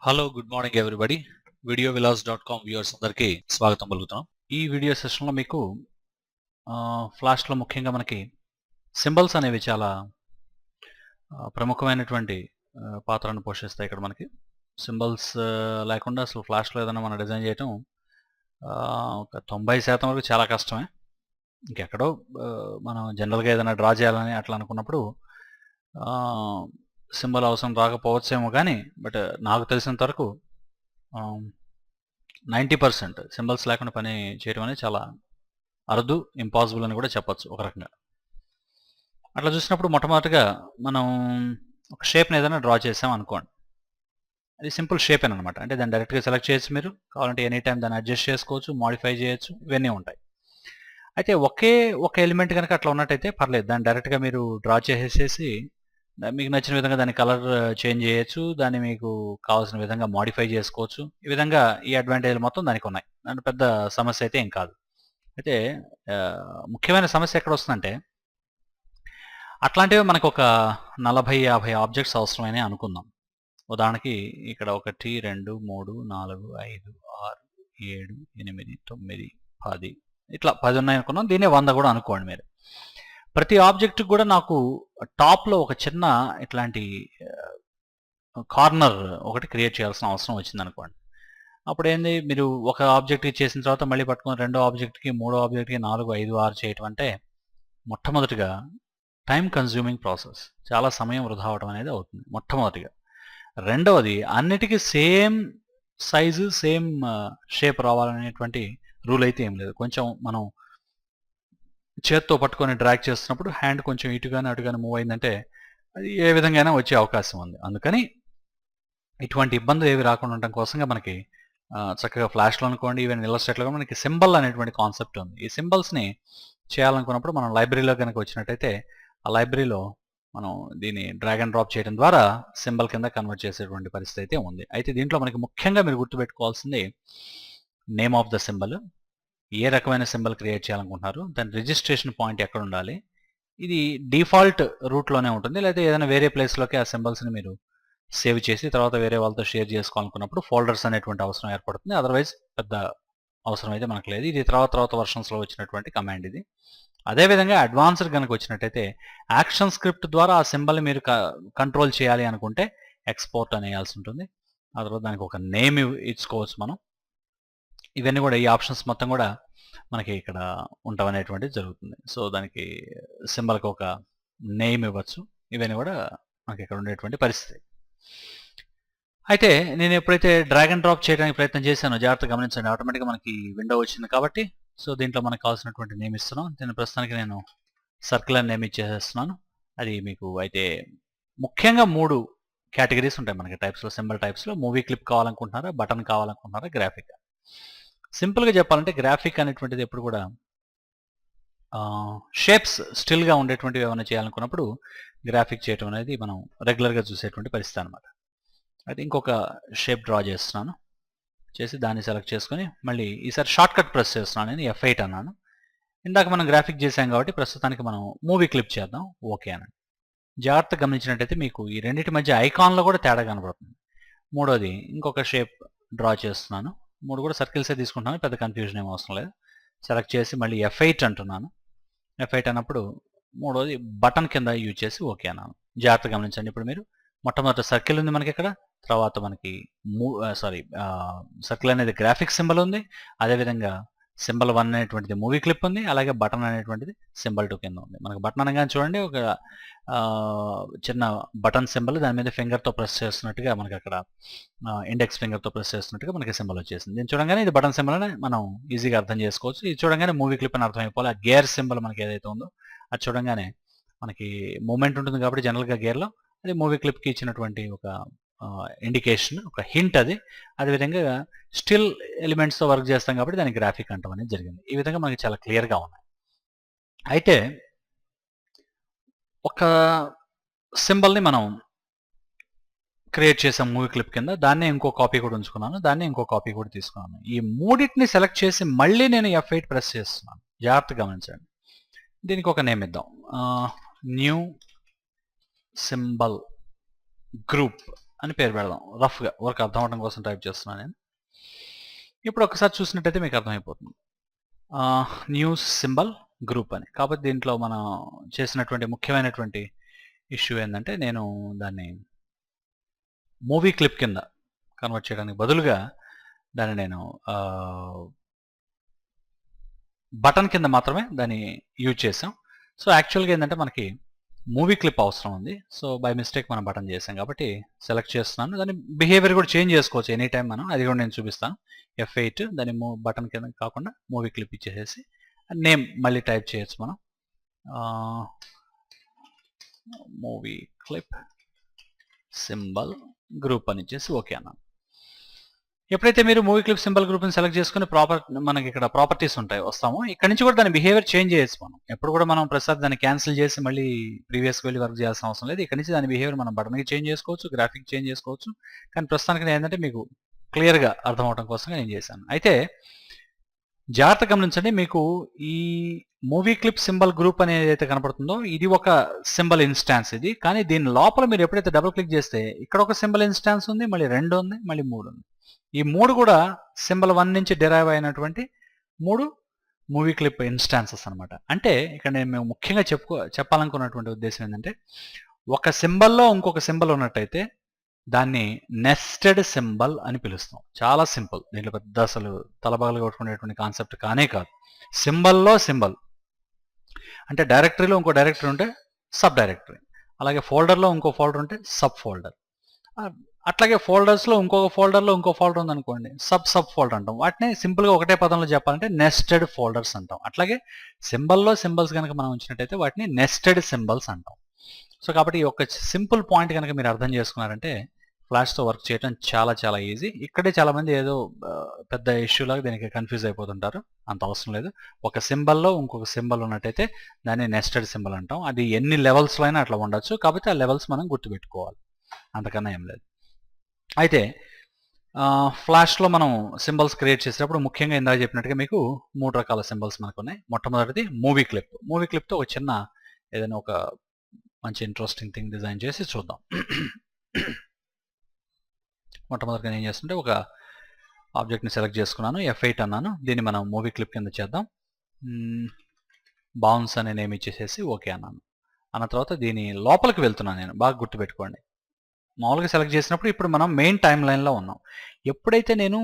Hello good morning everybody videovillas.com viewers అందరికీ స్వాగతం పలుకుతున్నాం. ఈ వీడియో సెషన్లో మీకు ఫ్లాష్లో ముఖ్యంగా మనకి సింబల్స్ అనేవి చాలా ప్రముఖమైనటువంటి పాత్రను పోషిస్తాయి. ఇక్కడ మనకి సింబల్స్ లేకుండా అసలు ఫ్లాష్లో ఏదైనా మనం డిజైన్ చేయటం ఒక 90% వరకు చాలా కష్టమే. ఇంకెక్కడో మనం జనరల్గా ఏదైనా డ్రా చేయాలని అట్లా అనుకున్నప్పుడు సింబల్ అవసరం రాకపోవచ్చేమో, కానీ బట్ నాకు తెలిసినంత వరకు 90% సింబల్స్ లేకుండా పని చేయడం అనేది చాలా అరుదు, ఇంపాసిబుల్ అని కూడా చెప్పొచ్చు ఒక రకంగా. అట్లా చూసినప్పుడు మొట్టమొదటిగా మనం ఒక షేప్ని ఏదైనా డ్రా చేసాం అనుకోండి. అది సింపుల్ షేప్ అనమాట. అంటే దాన్ని డైరెక్ట్గా సెలెక్ట్ చేయొచ్చు, మీరు కావాలంటే ఎనీ టైం దాన్ని అడ్జస్ట్ చేసుకోవచ్చు, మాడిఫై చేయొచ్చు, ఇవన్నీ ఉంటాయి. అయితే ఒక ఎలిమెంట్ కనుక అట్లా ఉన్నట్టయితే పర్లేదు, దాన్ని డైరెక్ట్గా మీరు డ్రా చేసేసి మీకు నచ్చిన విధంగా దాని కలర్ చేంజ్ చేయొచ్చు, దాన్ని మీకు కావాల్సిన విధంగా మాడిఫై చేసుకోవచ్చు. ఈ విధంగా ఈ అడ్వాంటేజ్లు మొత్తం దానికి ఉన్నాయి. దాని పెద్ద సమస్య అయితే ఏం కాదు. అయితే ముఖ్యమైన సమస్య ఎక్కడ వస్తుందంటే, అట్లాంటివి మనకు ఒక 40-50 ఆబ్జెక్ట్స్ అవసరమైనా అనుకుందాం. ఉదాహరణకి ఇక్కడ 1 2 3 4 5 6 7 8 9 10 ఇట్లా 10 ఉన్నాయి అనుకున్నాం. దీన్నే 100 కూడా అనుకోండి మీరు. ప్రతి ఆబ్జెక్ట్ కూడా నాకు టాప్లో ఒక చిన్న ఇట్లాంటి కార్నర్ ఒకటి క్రియేట్ చేయాల్సిన అవసరం వచ్చింది అనుకోండి. అప్పుడు ఏంది, మీరు ఒక ఆబ్జెక్ట్కి చేసిన తర్వాత మళ్ళీ పట్టుకొని రెండో ఆబ్జెక్ట్కి, మూడో ఆబ్జెక్ట్కి 4 5 6 చేయటం అంటే మొట్టమొదటిగా టైం కన్జ్యూమింగ్ ప్రాసెస్, చాలా సమయం వృధా అవడం అనేది అవుతుంది మొట్టమొదటిగా. రెండవది, అన్నిటికీ సేమ్ సైజు సేమ్ షేప్ రావాలనేటువంటి రూల్ అయితే ఏం లేదు. కొంచెం మనం చేత్తో పట్టుకొని డ్రాగ్ చేస్తున్నప్పుడు హ్యాండ్ కొంచెం ఇటుగానే అటుగానే మూవ్ అయిందంటే అది ఏ విధంగా అయినా వచ్చే అవకాశం ఉంది. అందుకని ఇటువంటి ఇబ్బందులు ఏవి రాకుండా ఉండటం కోసంగా మనకి చక్కగా ఫ్లాష్లో అనుకోండి, ఈవెన్ ఇల్లస్ట్రేట్లో కూడా మనకి సింబల్ అనేటువంటి కాన్సెప్ట్ ఉంది. ఈ సింబల్స్ని చేయాలనుకున్నప్పుడు మనం లైబ్రరీలో కనుక వచ్చినట్టయితే ఆ లైబ్రరీలో మనం దీన్ని డ్రాగ్ అండ్ డ్రాప్ చేయడం ద్వారా సింబల్ కింద కన్వర్ట్ చేసేటువంటి పరిస్థితి అయితే ఉంది. అయితే దీంట్లో మనకి ముఖ్యంగా మీరు గుర్తుపెట్టుకోవాల్సింది నేమ్ ఆఫ్ ద సింబల్, ఏ రకమైన సింబల్ క్రియేట్ చేయాలనుకుంటున్నారు, దాని రిజిస్ట్రేషన్ పాయింట్ ఎక్కడ ఉండాలి, ఇది డిఫాల్ట్ రూట్లోనే ఉంటుంది, లేదా ఏదైనా వేరే ప్లేస్లోకి ఆ సింబల్స్ని మీరు సేవ్ చేసి తర్వాత వేరే వాళ్ళతో షేర్ చేసుకోవాలనుకున్నప్పుడు ఫోల్డర్స్ అనేటువంటి అవసరం ఏర్పడుతుంది. అదర్వైజ్ పెద్ద అవసరం అయితే మనకు లేదు. ఇది తర్వాత వర్షన్స్లో వచ్చినటువంటి కమాండ్ ఇది. అదేవిధంగా అడ్వాన్స్డ్ కనుక వచ్చినట్టయితే యాక్షన్ స్క్రిప్ట్ ద్వారా ఆ సింబల్ని మీరు కంట్రోల్ చేయాలి అనుకుంటే ఎక్స్పోర్ట్ అనేయాల్సి ఉంటుంది. ఆ తర్వాత దానికి ఒక నేమ్ ఇచ్చుకోవచ్చు మనం. ఇవన్నీ కూడా, ఈ ఆప్షన్స్ మొత్తం కూడా మనకి ఇక్కడ ఉండటం అనేటువంటిది జరుగుతుంది. సో దానికి సింబల్కి ఒక నేమ్ ఇవ్వచ్చు. ఇవన్నీ కూడా మనకి ఇక్కడ ఉండేటువంటి పరిస్థితి. అయితే నేను ఎప్పుడైతే డ్రాగ్ అండ్ డ్రాప్ చేయడానికి ప్రయత్నం చేశానో జాగ్రత్తగా గమనించండి, ఆటోమేటిక్గా మనకి విండో వచ్చింది కాబట్టి సో దీంట్లో మనకు కావాల్సినటువంటి నేమ్ ఇస్తున్నాం. దీని ప్రస్తుతానికి నేను సర్కిల్ అని నేమ్ ఇచ్చేస్తున్నాను. అది మీకు అయితే ముఖ్యంగా 3 కేటగిరీస్ ఉంటాయి మనకి టైప్స్లో, సింబల్ టైప్స్లో. మూవీ క్లిప్ కావాలనుకుంటున్నారా, బటన్ కావాలనుకుంటున్నారా, గ్రాఫిక్. సింపుల్గా చెప్పాలంటే గ్రాఫిక్ అనేటువంటిది ఎప్పుడు కూడా షేప్స్ స్టిల్గా ఉండేటువంటివి ఏమైనా చేయాలనుకున్నప్పుడు గ్రాఫిక్ చేయటం అనేది మనం రెగ్యులర్గా చూసేటువంటి పరిస్థితి అనమాట. అయితే ఇంకొక షేప్ డ్రా చేస్తున్నాను, చేసి దాన్ని సెలెక్ట్ చేసుకొని మళ్ళీ ఈసారి షార్ట్ కట్ ప్రెస్ చేస్తున్నాను. నేను F8 అన్నాను. ఇందాక మనం గ్రాఫిక్ చేసాం కాబట్టి ప్రస్తుతానికి మనం మూవీ క్లిప్ చేద్దాం, ఓకే అనండి. జాగ్రత్తగా గమనించినట్టయితే మీకు ఈ రెండింటి మధ్య ఐకాన్లో కూడా తేడా కనబడుతుంది. మూడోది ఇంకొక షేప్ డ్రా చేస్తున్నాను. 3 కూడా సర్కిల్సే తీసుకుంటున్నాను, పెద్ద కన్ఫ్యూజన్ ఏం అవసరం లేదు. సెలెక్ట్ చేసి మళ్ళీ F8 అంటున్నాను. F8 అన్నప్పుడు మూడోది బటన్ కింద యూజ్ చేసి ఓకే అన్నాను. జాగ్రత్తగా గమనించండి. ఇప్పుడు మీరు మొట్టమొదటి సర్కిల్ ఉంది మనకి ఇక్కడ, తర్వాత మనకి సర్కిల్ అనేది గ్రాఫిక్ సింబల్ ఉంది, అదేవిధంగా సింబల్ 1 అనేటువంటిది మూవీ క్లిప్ ఉంది, అలాగే బటన్ అనేటువంటిది సింబల్ 2 కింద ఉంది. మనకు బటన్ అనగానే చూడండి ఒక చిన్న బటన్ సింబల్, దాని మీద ఫింగర్తో ప్రెస్ చేస్తున్నట్టుగా మనకి అక్కడ ఇండెక్స్ ఫింగర్తో ప్రెస్ చేస్తున్నట్టుగా మనకి సింబల్ వచ్చేసింది. దీన్ని చూడంగానే ఇది బటన్ సింబల్ అని మనం ఈజీగా అర్థం చేసుకోవచ్చు. ఇది చూడంగానే మూవీ క్లిప్ అని అర్థమైపోవాలి. ఆ గేర్ సింబల్ మనకి ఏదైతే ఉందో అది చూడంగానే మనకి మూమెంట్ ఉంటుంది కాబట్టి జనరల్గా గేర్లో అది మూవీ క్లిప్కి ఇచ్చినటువంటి ఒక ఇండికేషన్, ఒక హింట్ అది. అదేవిధంగా స్టిల్ ఎలిమెంట్స్తో వర్క్ చేస్తాం కాబట్టి దానికి గ్రాఫిక్ అంటాం అనేది జరిగింది. ఈ విధంగా మనకి చాలా క్లియర్గా ఉన్నాయి. అయితే ఒక సింబల్ని మనం క్రియేట్ చేసాం మూవీ క్లిప్ కింద, దాన్నే ఇంకో కాపీ కూడా ఉంచుకున్నాను, దాన్నే ఇంకో కాపీ కూడా తీసుకున్నాను. ఈ మూడింటిని సెలెక్ట్ చేసి మళ్ళీ నేను F8 ప్రెస్ చేస్తున్నాను. జాగ్రత్తగా గమనించండి. దీనికి ఒక నేమ్ ఇద్దాం, న్యూ సింబల్ గ్రూప్ అని పేరు పెడదాం. రఫ్గా వర్క్ అర్థం అవడం కోసం టైప్ చేస్తున్నాను నేను. ఇప్పుడు ఒకసారి చూసినట్టయితే మీకు అర్థమైపోతుంది. న్యూస్ సింబల్ గ్రూప్ అని. కాబట్టి దీంట్లో మనం చేసినటువంటి ముఖ్యమైనటువంటి ఇష్యూ ఏంటంటే నేను దాన్ని మూవీ క్లిప్ కింద కన్వర్ట్ చేయడానికి బదులుగా దాన్ని నేను బటన్ కింద మాత్రమే దాన్ని యూజ్ చేసాం. సో యాక్చువల్గా ఏంటంటే మనకి మూవీ క్లిప్ అవసరం ఉంది. సో బై మిస్టేక్ మనం బటన్ చేసాం కాబట్టి సెలెక్ట్ చేస్తున్నాను. దాని బిహేవియర్ కూడా చేంజ్ చేసుకోవచ్చు ఎనీ టైం మనం. అది కూడా నేను చూపిస్తాను. F8 దాన్ని బటన్ కింద కాకుండా మూవీ క్లిప్ ఇచ్చేసేసి నేమ్ మళ్ళీ టైప్ చేయొచ్చు మనం. మూవీ క్లిప్ సింబల్ గ్రూప్ అని ఇచ్చేసి ఓకే అన్నాను. ఎప్పుడైతే మీరు మూవీ క్లిప్ సింబల్ గ్రూప్ని సెలెక్ట్ చేసుకుని మనకి ఇక్కడ ప్రాపర్టీస్ ఉంటాయి వస్తాము. ఇక్కడ నుంచి కూడా దాని బిహేవియర్ చేంజ్ చేయొచ్చు మనం. ఎప్పుడు కూడా మనం ప్రసాద్ దాన్ని క్యాన్సిల్ చేసి మళ్ళీ ప్రీవియస్కి వెళ్ళి వర్క్ చేయాల్సిన అవసరం లేదు. ఇక్కడ నుంచి దాని బిహేవియర్ మనం బటన్కి చేంజ్ చేసుకోవచ్చు, గ్రాఫిక్ చేంజ్ చేసుకోవచ్చు. కానీ ప్రస్తుతానికి ఏంటంటే మీకు క్లియర్గా అర్థం అవడం కోసం నేను చేశాను. అయితే జాగ్రత్త గమనించండి, మీకు ఈ మూవీ క్లిప్ సింబల్ గ్రూప్ అనేది అయితే కనపడుతుందో ఇది ఒక సింబల్ ఇన్స్టాన్స్ ఇది. కానీ దీని లోపల మీరు ఎప్పుడైతే డబుల్ క్లిక్ చేస్తే ఇక్కడ ఒక సింబల్ ఇన్స్టాన్స్ ఉంది, మళ్ళీ 2 ఉంది, మళ్ళీ 3 ఉంది. ఈ 3 కూడా సింబల్ 1 నుంచి డిరైవ్ అయినటువంటి 3 మూవీ క్లిప్ ఇన్స్టాన్సెస్ అనమాట. అంటే ఇక్కడ నేను ముఖ్యంగా చెప్పాలనుకున్నటువంటి ఉద్దేశం ఏంటంటే ఒక సింబల్లో ఇంకొక సింబల్ ఉన్నట్టయితే దాన్ని నెస్టెడ్ సింబల్ అని పిలుస్తాం. చాలా సింపుల్. దీంట్లో పెద్ద అసలు తలబాగలు కొట్టుకునేటువంటి కాన్సెప్ట్ కానే కాదు. సింబల్లో సింబల్ అంటే డైరెక్టరీలో ఇంకో డైరెక్టరీ ఉంటే సబ్ డైరెక్టరీ, అలాగే ఫోల్డర్లో ఇంకో ఫోల్డర్ ఉంటే సబ్ ఫోల్డర్, అట్లాగే ఫోల్డర్స్లో ఇంకొక ఫోల్డర్లో ఇంకో ఫోల్డర్ ఉందనుకోండి సబ్ ఫోల్డర్ అంటాం. వాటిని సింపుల్గా ఒకటే పదంలో చెప్పాలంటే నెస్టెడ్ ఫోల్డర్స్ అంటాం. అట్లాగే సింబల్లో సింబల్స్ కనుక మనం ఉంచినట్టయితే వాటిని నెస్టెడ్ సింబల్స్ అంటాం. సో కాబట్టి ఈ ఒక సింపుల్ పాయింట్ కనుక మీరు అర్థం చేసుకున్నారంటే ఫ్లాష్తో వర్క్ చేయడం చాలా చాలా ఈజీ. ఇక్కడే చాలామంది ఏదో పెద్ద ఇష్యూ లాగా దీనికి కన్ఫ్యూజ్ అయిపోతుంటారు. అంత అవసరం లేదు. ఒక సింబల్లో ఇంకొక సింబల్ ఉన్నట్టయితే దాన్ని నెస్టెడ్ సింబల్ అంటాం. అది ఎన్ని లెవెల్స్లో అయినా అట్లా ఉండొచ్చు. కాబట్టి ఆ లెవెల్స్ మనం గుర్తుపెట్టుకోవాలి, అంతకన్నా ఏం లేదు. అయితే ఫ్లాష్లో మనం సింబల్స్ క్రియేట్ చేసేటప్పుడు ముఖ్యంగా ఇందాక చెప్పినట్టుగా మీకు 3 రకాల సింబల్స్ మనకు ఉన్నాయి. మొట్టమొదటిది మూవీ క్లిప్. మూవీ క్లిప్తో ఒక చిన్న ఏదైనా ఒక మంచి ఇంట్రెస్టింగ్ థింగ్ డిజైన్ చేసి చూద్దాం. మొట్టమొదటిగా నేను చేస్తుంటే ఒక ఆబ్జెక్ట్ని సెలెక్ట్ చేసుకున్నాను, F8 అన్నాను. దీన్ని మనం మూవీ క్లిప్ కింద చేద్దాం. బౌన్స్ అనే నేమ్ ఇచ్చేసేసి ఓకే అన్నాను. అన్న తర్వాత దీని లోపలికి వెళ్తున్నాను నేను. బాగా గుర్తుపెట్టుకోండి, మామూలుగా సెలెక్ట్ చేసినప్పుడు ఇప్పుడు మనం మెయిన్ టైమ్ లైన్లో ఉన్నాం. ఎప్పుడైతే నేను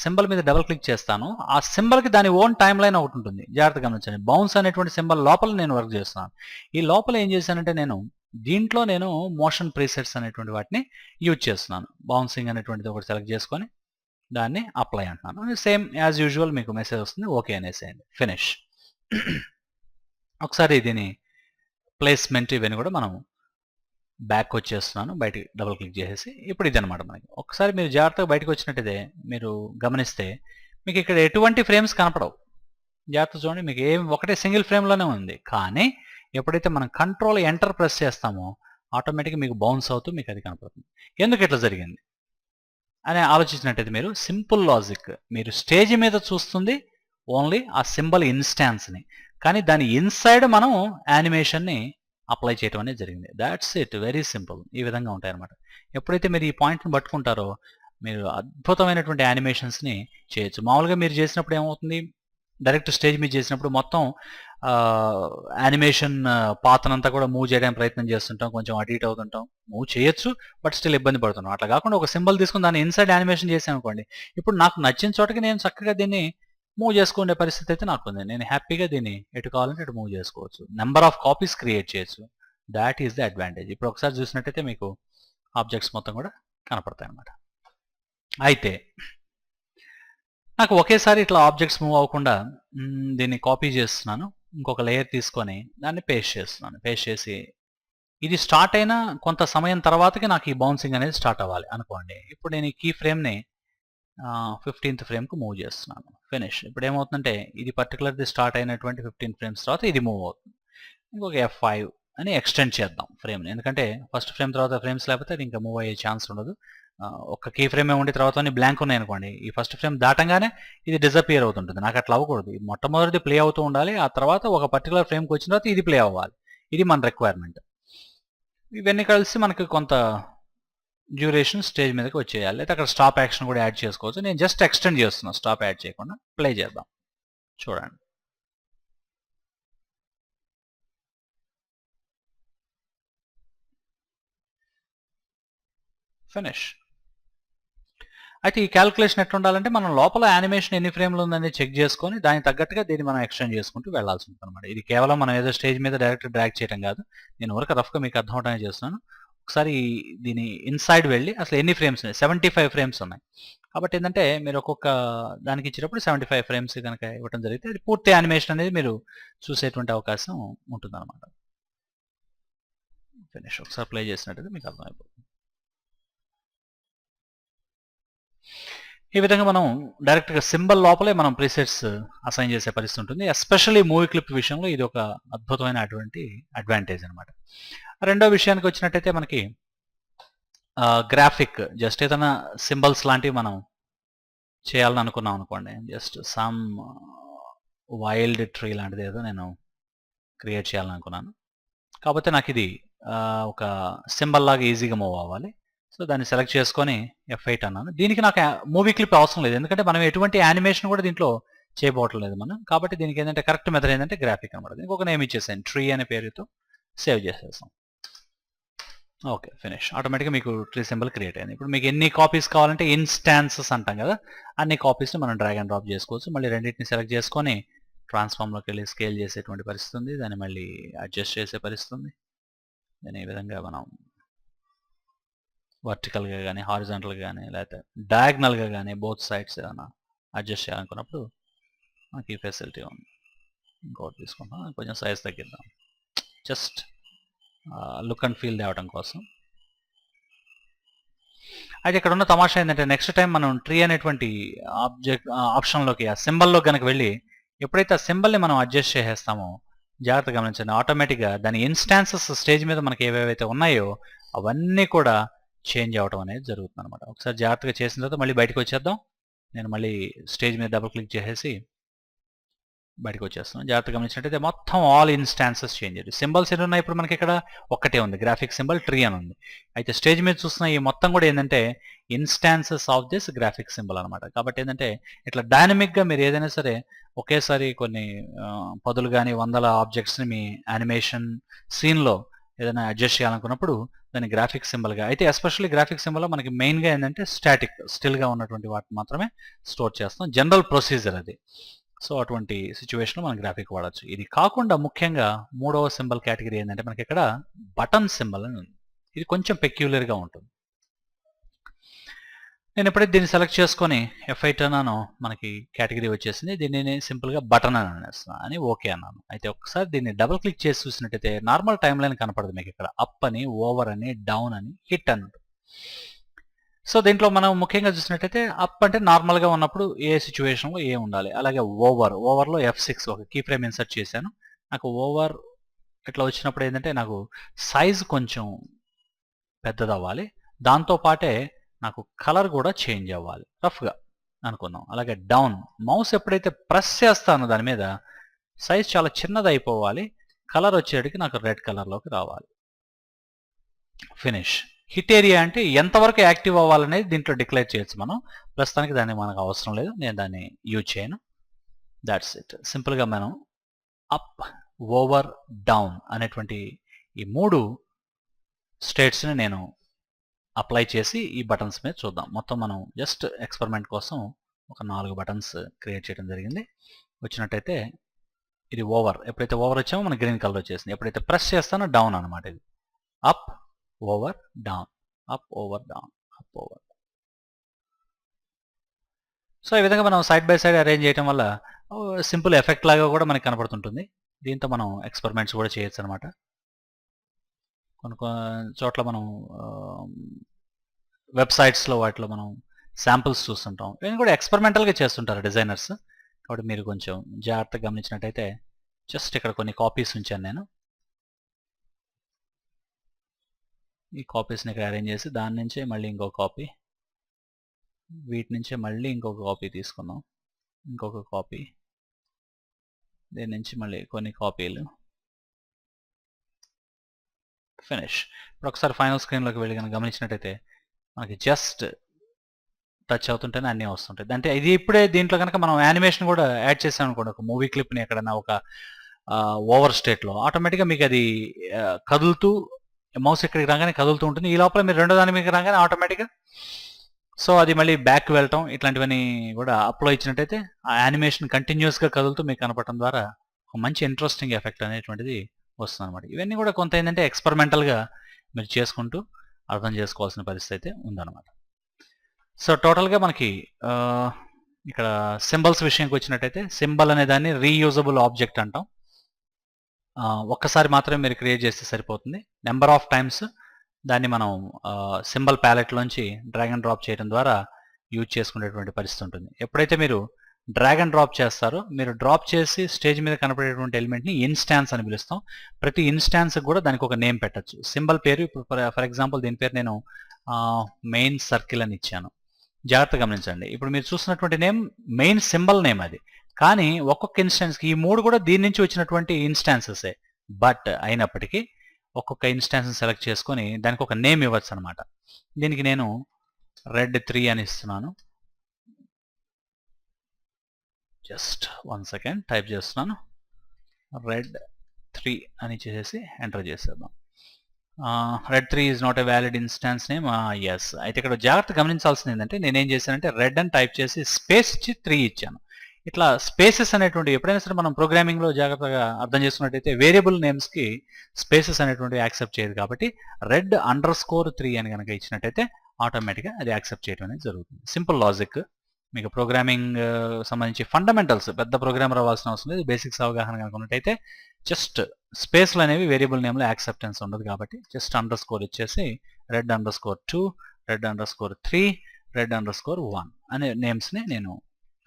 సింబల్ మీద డబుల్ క్లిక్ చేస్తానో ఆ సింబల్కి దాని ఓన్ టైమ్ లైన్ ఒకటి ఉంటుంది. జాగ్రత్తగా గమనించండి. బౌన్స్ అనేటువంటి సింబల్ లోపల నేను వర్క్ చేస్తున్నాను. ఈ లోపల ఏం చేశానంటే దీంట్లో నేను మోషన్ ప్రీసెట్స్ అనేటువంటి వాటిని యూజ్ చేస్తున్నాను. బౌన్సింగ్ అనేటువంటిది ఒకటి సెలెక్ట్ చేసుకొని దాన్ని అప్లై అంటున్నాను. సేమ్ యాజ్ యూజువల్ మీకు మెసేజ్ వస్తుంది, ఓకే అనేసేయండి, ఫినిష్. ఒకసారి దీని ప్లేస్మెంట్ ఇవన్నీ కూడా మనం బ్యాక్ వచ్చేస్తున్నాను, బయటికి డబుల్ క్లిక్ చేసేసి. ఇప్పుడు ఇది అనమాట మనకి. ఒకసారి మీరు జాగ్రత్తగా బయటకు వచ్చినట్టయితే మీరు గమనిస్తే మీకు ఇక్కడ ఎటువంటి ఫ్రేమ్స్ కనపడవు. జాగ్రత్త చూడండి, మీకు ఒకటే సింగిల్ ఫ్రేమ్లోనే ఉంది. కానీ ఎప్పుడైతే మనం కంట్రోల్ ఎంటర్ ప్రెస్ చేస్తామో ఆటోమేటిక్గా మీకు బౌన్స్ అవుతూ మీకు అది కనపడుతుంది. ఎందుకు ఇట్లా జరిగింది అని ఆలోచించినట్టయితే మీరు సింపుల్ లాజిక్, మీరు స్టేజ్ మీద చూస్తుంది ఓన్లీ ఆ సింబల్ ఇన్స్టాన్స్ని, కానీ దాని ఇన్సైడ్ మనం యానిమేషన్ని అప్లై చేయడం అనేది జరిగింది. That's it, very simple. ఈ విధంగా ఉంటాయి అన్నమాట. ఎప్పుడైతే మీరు ఈ పాయింట్ని పట్టుకుంటారో మీరు అద్భుతమైనటువంటి యానిమేషన్స్ని చేయొచ్చు. మామూలుగా మీరు చేసినప్పుడు ఏమవుతుంది, డైరెక్ట్ స్టేజ్ మీద చేసినప్పుడు మొత్తం యానిమేషన్ పాతనంతా కూడా మూవ్ చేయడానికి ప్రయత్నం చేస్తుంటాం, కొంచెం అటు ఇటు అవుతుంటాం. మూవ్ చేయొచ్చు, బట్ స్టిల్ ఇబ్బంది పడుతున్నాం. అట్లా కాకుండా ఒక సింబల్ తీసుకుని దాన్ని ఇన్సైడ్ యానిమేషన్ చేసాను అనుకోండి, ఇప్పుడు నాకు నచ్చిన చోటకి నేను చక్కగా దీన్ని మూవ్ చేసుకునే పరిస్థితి అయితే నాకు ఉంది. నేను హ్యాపీగా దీన్ని ఎటు కావాలంటే ఎటు మూవ్ చేసుకోవచ్చు. నెంబర్ ఆఫ్ కాపీస్ క్రియేట్ చేయొచ్చు. That is the advantage. ఇప్పుడు ఒకసారి చూసినట్టయితే మీకు ఆబ్జెక్ట్స్ మొత్తం కూడా కనపడతాయి అన్నమాట. అయితే నాకు ఒకేసారి ఇట్లా ఆబ్జెక్ట్స్ మూవ్ అవ్వకుండా దీన్ని కాపీ చేస్తున్నాను. ఇంకొక లేయర్ తీసుకొని దాన్ని పేస్ట్ చేస్తున్నాను. పేస్ట్ చేసి ఇది స్టార్ట్ అయిన కొంత సమయం తర్వాతకి నాకు ఈ బౌన్సింగ్ అనేది స్టార్ట్ అవ్వాలి అనుకోండి. ఇప్పుడు నేను ఈ కీ ఫ్రేమ్ని 15th ఫ్రేమ్కి మూవ్ చేస్తున్నాను, ఫినిష్. ఇప్పుడు ఏమవుతుందంటే ఇది పర్టికులర్ది స్టార్ట్ అయినటువంటి 15 ఫ్రేమ్స్ తర్వాత ఇది మూవ్ అవుతుంది. ఇంకొక F5 అని ఎక్స్టెండ్ చేద్దాం ఫ్రేమ్ని, ఎందుకంటే ఫస్ట్ ఫ్రేమ్ తర్వాత ఫ్రేమ్స్ లేకపోతే అది ఇంకా మూవ్ అయ్యే ఛాన్స్ ఉండదు. ఒక కీ ఫ్రేమ్ ఉండి తర్వాత బ్లాంక్ ఉన్నాయి అనుకోండి, ఈ ఫస్ట్ ఫ్రేమ్ దాటంగానే ఇది డిజపియర్ అవుతుంటుంది. నాకు అట్లా అవ్వకూడదు. మొట్టమొదటిది ప్లే అవుతూ ఉండాలి, ఆ తర్వాత ఒక పర్టికులర్ ఫ్రేమ్కి వచ్చిన తర్వాత ఇది ప్లే అవ్వాలి. ఇది మన రిక్వైర్మెంట్. ఇవన్నీ కలిసి మనకి కొంత డ్యూరేషన్ స్టేజ్ మీదకి వచ్చేయాలి. అయితే అక్కడ స్టాప్ యాక్షన్ కూడా యాడ్ చేసుకోవచ్చు. నేను జస్ట్ ఎక్స్టెండ్ చేస్తున్నాను స్టాప్ యాడ్ చేయకుండా. ప్లే చేద్దాం, చూడండి. ఫినిష్. అయితే ఈ క్యాల్కులేషన్ ఎట్లా ఉండాలంటే మనం లోపల యానిమేషన్ ఎన్ని ఫ్రేమ్లు ఉందని చెక్ చేసుకొని దానికి తగ్గట్టుగా దీన్ని మనం ఎక్స్టెండ్ చేసుకుంటూ వెళ్లాల్సి ఉంటుంది అనమాట. ఇది కేవలం మనం ఏదో స్టేజ్ మీద డైరెక్ట్ డ్రాగ్ చేయడం కాదు. నేను వరకు రఫ్గా మీకు అర్థం అవడానికి చేస్తున్నాను. ఒకసారి దీని ఇన్సైడ్ వెళ్ళి అసలు ఎన్ని ఫ్రేమ్స్ ఉన్నాయి, 75 ఫ్రేమ్స్ ఉన్నాయి. కాబట్టి ఏంటంటే మీరు ఒక్కొక్క దానికి ఇచ్చేటప్పుడు 75 ఫ్రేమ్స్ కనుక ఇవ్వడం జరిగితే అది పూర్తి యానిమేషన్ అనేది మీరు చూసేటువంటి అవకాశం ఉంటుందన్నమాట. ఫినిష్. ఒకసారి ప్లే చేసినట్టయితే మీకు అర్థమైపోతుంది. ఈ విధంగా మనం డైరెక్ట్గా సింబల్ లోపలే మనం ప్రీసెట్స్ అసైన్ చేసే పరిస్థితి ఉంటుంది. ఎస్పెషల్లీ మూవీ క్లిప్ విషయంలో ఇది ఒక అద్భుతమైనటువంటి అడ్వాంటేజ్ అనమాట. రెండో విషయానికి వచ్చినట్టయితే మనకి గ్రాఫిక్, జస్ట్ ఏదైనా సింబల్స్ లాంటివి మనం చేయాలని అనుకున్నాం అనుకోండి. జస్ట్ సమ్ వైల్డ్ ట్రీ లాంటిది ఏదో నేను క్రియేట్ చేయాలని అనుకున్నాను. కాకపోతే నాకు ఇది ఒక సింబల్ లాగా ఈజీగా మూవ్ అవ్వాలి. సో దాన్ని సెలెక్ట్ చేసుకొని F8 అన్నాను. దీనికి నాకు మూవీ క్లిప్ అవసరం లేదు, ఎందుకంటే మనం ఎటువంటి యానిమేషన్ కూడా దీంట్లో చేయబోవటం లేదు మనం. కాబట్టి దీనికి ఏంటంటే కరెక్ట్ మెథడ్ ఏంటంటే గ్రాఫిక్ అనమాట. దీనికి ఒక నేమ్ ఇచ్చేసాను, ట్రీ అనే పేరుతో సేవ్ చేసేస్తాం. Okay, finish. ఆటోమేటిక్గా మీకు ట్రీ సింబల్ క్రియేట్ అయింది. ఇప్పుడు మీకు ఎన్ని కాపీస్ కావాలంటే ఇన్స్టాన్సెస్ అంటాం కదా, అన్ని కాపీస్ని మనం డ్రాగ్ అండ్ డ్రాప్ చేసుకోవచ్చు. మళ్ళీ రెండింటిని సెలెక్ట్ చేసుకొని ట్రాన్స్ఫార్మ్లోకి వెళ్ళి స్కేల్ చేసేటువంటి పరిస్థితి ఉంది. దాన్ని మళ్ళీ అడ్జస్ట్ చేసే పరిస్థితి ఉంది. దాని ఈ విధంగా మనం వర్టికల్గా కానీ హారిజాంటల్గా కానీ లేకపోతే డయాగ్నల్గా కానీ బోత్ సైడ్స్ ఏమైనా అడ్జస్ట్ చేయాలనుకున్నప్పుడు మనకి ఈ ఫెసిలిటీ ఉంది. ఇంకోటి తీసుకుంటాం, కొంచెం సైజ్ తగ్గిద్దాం, జస్ట్ లుక్ అండ్ ఫీల్ తేవడం కోసం. అయితే ఇక్కడ ఉన్న తమాషా ఏంటంటే నెక్స్ట్ టైం మనం ట్రీ అనేటువంటి ఆప్షన్లోకి ఆ సింబల్లోకి కనుక వెళ్ళి ఎప్పుడైతే ఆ సింబల్ని మనం అడ్జస్ట్ చేసేస్తామో జాగ్రత్తగా గమనించండి, ఆటోమేటిక్గా దాని ఇన్స్టాన్సెస్ స్టేజ్ మీద మనకి ఏవేవైతే ఉన్నాయో అవన్నీ కూడా చేంజ్ అవ్వడం అనేది జరుగుతుంది అనమాట. ఒకసారి జాగ్రత్తగా చేసిన తర్వాత మళ్ళీ బయటకు వచ్చేద్దాం. నేను మళ్ళీ స్టేజ్ మీద డబుల్ క్లిక్ చేసేసి బయటకు వచ్చేస్తాను. జాగ్రత్తగా గమనించినట్టయితే మొత్తం ఆల్ ఇన్స్టాన్సెస్ చేంజ్ అయ్యాయి. సింబల్స్ ఎన్ని ఉన్నాయి ఇప్పుడు మనకి ఇక్కడ? ఒక్కటే ఉంది, గ్రాఫిక్ సింబల్ ట్రీ అని ఉంది. అయితే స్టేజ్ మీద చూస్తున్న ఈ మొత్తం కూడా ఏంటంటే instances of this graphic symbol అనమాట. కాబట్టి ఏంటంటే ఇట్లా డైనమిక్గా మీరు ఏదైనా సరే ఒకేసారి కొన్ని పదులు కానీ వందల ఆబ్జెక్ట్స్ని మీ యానిమేషన్ సీన్లో ఏదైనా అడ్జస్ట్ చేయాలనుకున్నప్పుడు దాన్ని గ్రాఫిక్ సింబల్గా, అయితే ఎస్పెషల్లీ గ్రాఫిక్ సింబల్లో మనకి మెయిన్గా ఏంటంటే స్టాటిక్ స్టిల్గా ఉన్నటువంటి వాటిని మాత్రమే స్టోర్ చేస్తాం. జనరల్ ప్రొసీజర్ అది. సో అటువంటి సిచ్యువేషన్లో మనం గ్రాఫిక్ వాడచ్చు. ఇది కాకుండా ముఖ్యంగా మూడవ సింబల్ కేటగిరీ ఏంటంటే మనకి ఇక్కడ బటన్ సింబల్ అని ఉంది. ఇది కొంచెం పెక్యులర్గా ఉంటుంది. నేను ఎప్పుడైతే దీన్ని సెలెక్ట్ చేసుకొని F8 అన్నాను, మనకి కేటగిరీ వచ్చేసింది. దీన్ని నేను సింపుల్గా బటన్ అని అనేస్తున్నాను అని ఓకే అన్నాను. అయితే ఒకసారి దీన్ని డబుల్ క్లిక్ చేసి చూసినట్టయితే నార్మల్ టైం లైన్ కనపడదు మీకు ఇక్కడ. అప్ అని, ఓవర్ అని, డౌన్ అని, హిట్ అని. సో దీంట్లో మనం ముఖ్యంగా చూసినట్టయితే అప్ అంటే నార్మల్గా ఉన్నప్పుడు ఏ సిచ్యువేషన్లో ఏ ఉండాలి. అలాగే ఓవర్లో F6 ఒక కీ ఫ్రేమ్ ఇన్సర్ట్ చేశాను. నాకు ఓవర్ ఇట్లా వచ్చినప్పుడు ఏంటంటే నాకు సైజ్ కొంచెం పెద్దది అవ్వాలి, దాంతోపాటే నాకు కలర్ కూడా చేంజ్ అవ్వాలి రఫ్గా అనుకుందాం. అలాగే డౌన్, మౌస్ ఎప్పుడైతే ప్రెస్ చేస్తానో దాని మీద సైజ్ చాలా చిన్నది అయిపోవాలి, కలర్ వచ్చేటికి నాకు రెడ్ కలర్లోకి రావాలి. ఫినిష్. హిట్ ఏరియా అంటే ఎంతవరకు యాక్టివ్ అవ్వాలనేది దీంట్లో డిక్లేర్ చేయొచ్చు మనం. ప్రస్తుతానికి దాన్ని మనకు అవసరం లేదు, నేను దాన్ని యూజ్ చేయను. That's it. సింపుల్గా మనం అప్, ఓవర్, డౌన్ అనేటువంటి ఈ మూడు స్టేట్స్ని నేను అప్లై చేసి ఈ బటన్స్ మీద చూద్దాం. మొత్తం మనం జస్ట్ ఎక్స్పెరిమెంట్ కోసం ఒక 4 బటన్స్ క్రియేట్ చేయడం జరిగింది. వచ్చినట్టయితే ఇది ఓవర్, ఎప్పుడైతే ఓవర్ వచ్చామో మనకి గ్రీన్ కలర్ వచ్చేసింది. ఎప్పుడైతే ప్రెస్ చేస్తానో డౌన్ అనమాట. ఇది up, over, down, up, over, down, up, over. So ఈ విధంగా మనం సైడ్ బై సైడ్ అరేంజ్ చేయడం వల్ల సింపుల్ ఎఫెక్ట్ లాగా కూడా మనకి కనపడుతుంటుంది. దీంతో మనం ఎక్స్పెరిమెంట్స్ కూడా చేయొచ్చు అనమాట. కొన్ని చోట్ల మనం వెబ్సైట్స్లో వాటిలో మనం శాంపిల్స్ చూస్తుంటాం. ఇవన్నీ కూడా ఎక్స్పెరిమెంటల్గా చేస్తుంటారు డిజైనర్స్. కాబట్టి మీరు కొంచెం జాగ్రత్తగా గమనించినట్టయితే జస్ట్ ఇక్కడ కొన్ని కాపీస్ ఉంచాను నేను. ఈ కాపీస్ని ఇక్కడ అరేంజ్ చేసి దాని నుంచే మళ్ళీ ఇంకో కాపీ, వీటి నుంచే మళ్ళీ ఇంకొక కాపీ తీసుకుందాం, ఇంకొక కాపీ, దీని నుంచి మళ్ళీ కొన్ని కాపీలు. ఫినిష్. ఇప్పుడు ఒకసారి ఫైనల్ స్క్రీన్లోకి వెళ్ళి కనుక గమనించినట్టయితే మనకి జస్ట్ టచ్ అవుతుంటేనే అన్నీ వస్తుంటాయి. అంటే ఇది ఇప్పుడే దీంట్లో కనుక మనం యానిమేషన్ కూడా యాడ్ చేసాం అనుకోండి, ఒక మూవీ క్లిప్ని ఎక్కడైనా ఒక ఓవర్ స్టేట్లో ఆటోమేటిక్గా మీకు అది కదులుతూ మౌస్ ఇక్కడికి రాగానే కదులుతూ ఉంటుంది. ఈ లోపల మీరు రెండో దాని మీకు రాగానే ఆటోమేటిక్గా సో అది మళ్ళీ బ్యాక్ వెళ్ళటం ఇట్లాంటివన్నీ కూడా అప్లో ఇచ్చినట్టయితే ఆ యానిమేషన్ కంటిన్యూస్గా కదులుతూ మీకు కనపడటం ద్వారా ఒక మంచి ఇంట్రెస్టింగ్ ఎఫెక్ట్ అనేటువంటిది వస్తుంది అనమాట. ఇవన్నీ కూడా కొంత ఏంటంటే ఎక్స్పెరిమెంటల్గా మీరు చేసుకుంటూ అర్థం చేసుకోవాల్సిన పరిస్థితి అయితే ఉందన్నమాట. సో టోటల్గా మనకి ఇక్కడ సింబల్స్ విషయంకి వచ్చినట్టయితే సింబల్ అనే దాన్ని రీయూజబుల్ ఆబ్జెక్ట్ అంటాం. ఒక్కసారి మాత్రమే మీరు క్రియేట్ చేస్తే సరిపోతుంది. నెంబర్ ఆఫ్ టైమ్స్ దాన్ని మనం సింబల్ ప్యాలెట్లోంచి డ్రాగ్ అండ్ డ్రాప్ చేయడం ద్వారా యూజ్ చేసుకునేటువంటి పరిస్థితి ఉంటుంది. ఎప్పుడైతే మీరు డ్రాగ్ అండ్ డ్రాప్ చేస్తారో మీరు డ్రాప్ చేసి స్టేజ్ మీద కనపడేటువంటి ఎలిమెంట్ని ఇన్స్టాన్స్ అని పిలుస్తాం. ప్రతి ఇన్స్టాన్స్కి కూడా దానికి ఒక నేమ్ పెట్టచ్చు. సింబల్ పేరు ఇప్పుడు ఫర్ ఎగ్జాంపుల్ దీని పేరు నేను మెయిన్ సర్కిల్ అని ఇచ్చాను. జాగ్రత్తగా గమనించండి. ఇప్పుడు మీరు చూస్తున్నటువంటి నేమ్ మెయిన్ సింబల్ నేమ్ అది. కానీ ఒక్కొక్క ఇన్స్టాన్స్కి ఈ మూడు కూడా దీని నుంచి వచ్చినటువంటి ఇన్స్టాన్సెసే. బట్ అయినప్పటికీ ఒక్కొక్క ఇన్స్టాన్స్ సెలెక్ట్ చేసుకొని దానికి ఒక నేమ్ ఇవ్వచ్చు అనమాట. దీనికి నేను రెడ్ 3 అని ఇస్తున్నాను. జస్ట్ 1 సెకండ్ టైప్ చేస్తున్నాను. రెడ్ 3 అని చేసేసి ఎంటర్ చేసేద్దాం. Red 3 is not a valid instance name. Yes. అయితే ఇక్కడ జాగ్రత్త గమనించాల్సింది ఏంటంటే నేనేం చేశానంటే రెడ్ అని టైప్ చేసి స్పేస్ ఇచ్చి 3 ఇచ్చాను. ఇట్లా స్పేసెస్ అనేటువంటి ఎప్పుడైనా సరే మనం ప్రోగ్రామింగ్లో జాగ్రత్తగా అర్థం చేసుకున్నట్టయితే వేరియబుల్ నేమ్స్కి స్పేసెస్ అనేటువంటివి యాక్సెప్ట్ చేయదు. కాబట్టి రెడ్ _3 అని కనుక ఇచ్చినట్టయితే ఆటోమేటిక్గా అది యాక్సెప్ట్ చేయడం అనేది జరుగుతుంది. Simple logic. మీకు ప్రోగ్రామింగ్ సంబంధించి ఫండమెంటల్స్ పెద్ద ప్రోగ్రామర్ అవ్వాల్సిన అవసరం లేదు. బేసిక్స్ అవగాహన కనుక ఉన్నట్టయితే జస్ట్ స్పేస్లు అనేవి వేరియబుల్ నేమ్లో యాక్సెప్టెన్స్ ఉండదు. కాబట్టి జస్ట్ _ ఇచ్చేసి రెడ్ _2, రెడ్ _3, రెడ్ _1 అనే నేమ్స్ని నేను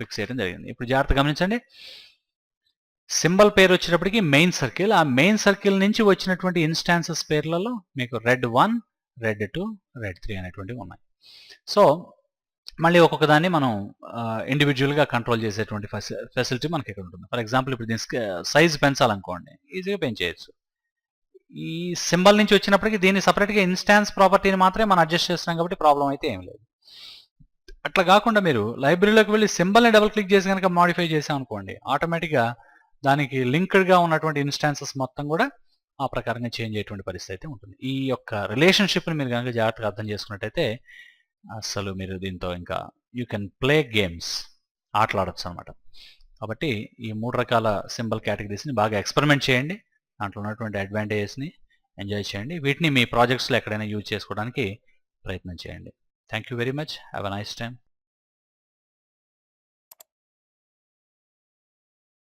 ఫిక్స్ చేయడం జరిగింది. ఇప్పుడు జాగ్రత్త గమనించండి. సింబల్ పేరు వచ్చేటప్పటికి మెయిన్ సర్కిల్. ఆ మెయిన్ సర్కిల్ నుంచి వచ్చినటువంటి ఇన్స్టాన్సెస్ పేర్లలో మీకు రెడ్ 1, రెడ్ 2, రెడ్ 3 అనేటువంటివి ఉన్నాయి. సో మళ్ళీ ఒక్కొక్క దాన్ని మనం ఇండివిజువల్గా కంట్రోల్ చేసేటువంటి ఫెసిలిటీ మనకి ఇక్కడ ఉంటుంది. ఫర్ ఎగ్జాంపుల్ ఇప్పుడు దీని సైజ్ పెంచాలనుకోండి, ఈజీగా పెంచేయచ్చు. ఈ సింబల్ నుంచి వచ్చినప్పటికీ దీన్ని సపరేట్గా ఇన్స్టాన్స్ ప్రాపర్టీని మాత్రమే మనం అడ్జస్ట్ చేస్తున్నాం కాబట్టి ప్రాబ్లం అయితే ఏం లేదు. అట్లా కాకుండా మీరు లైబ్రరీలోకి వెళ్ళి సింబల్ని డబుల్ క్లిక్ చేసి కనుక మాడిఫై చేసామనుకోండి, ఆటోమేటిక్గా దానికి లింక్డ్గా ఉన్నటువంటి ఇన్స్టాన్సెస్ మొత్తం కూడా ఆ ప్రకారంగా చేంజ్ అయ్యేటువంటి పరిస్థితి అయితే ఉంటుంది. ఈ యొక్క రిలేషన్షిప్ని మీరు కనుక జాగ్రత్తగా అర్థం చేసుకున్నట్టయితే అసలు మీరు దీంతో ఇంకా యూ కెన్ ప్లే గేమ్స్, ఆటలాడచ్చు అనమాట. కాబట్టి ఈ 3 రకాల సింబల్ కేటగిరీస్ని బాగా ఎక్స్పెరిమెంట్ చేయండి. దాంట్లో ఉన్నటువంటి అడ్వాంటేజెస్ని ఎంజాయ్ చేయండి. వీటిని మీ ప్రాజెక్ట్స్లో ఎక్కడైనా యూజ్ చేసుకోవడానికి ప్రయత్నం చేయండి. Thank you very much. Have a nice time.